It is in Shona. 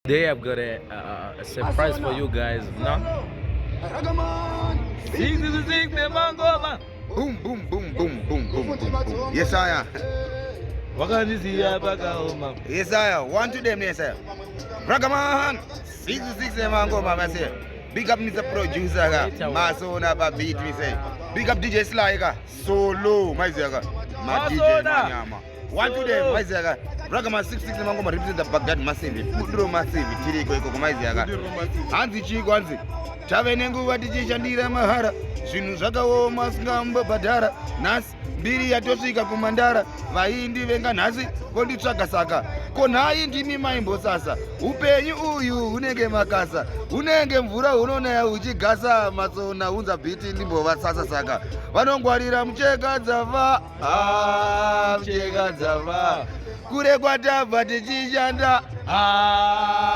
Today I've got a surprise for you guys. No? Raggaman. Sing the mango. Boom, boom, boom, boom, boom, boom, boom, boom. Yes, I am. Yes, I am. One to them, yes, I am. Raggaman. 6 the mango, mama say. Big up Mr. Producer, Masona beat me say. Big up DJ Slyga, solo, my zaga. My DJ Manyama. One to them, my zaga. Raggaman 6 the mango represent the Baghdad massive. Pudro massive, Chiriko, my zaga. Hanzi Chigwanzi. Chavenengu Vatiji Chandira Mahara. Zvinhu masngamba badhara nhasi mbiri yatosvika kumandara vaindi venga nhasi vonditsvaka saka ko nhai ndimi maimbosasa upenyu uyu unenge makasa unenge mvura unonaya uchigasa matsona unza bhiti ndimbovasasa saka vanongwarira mucheka dzava mucheka dzava kure kwatabva tichishanda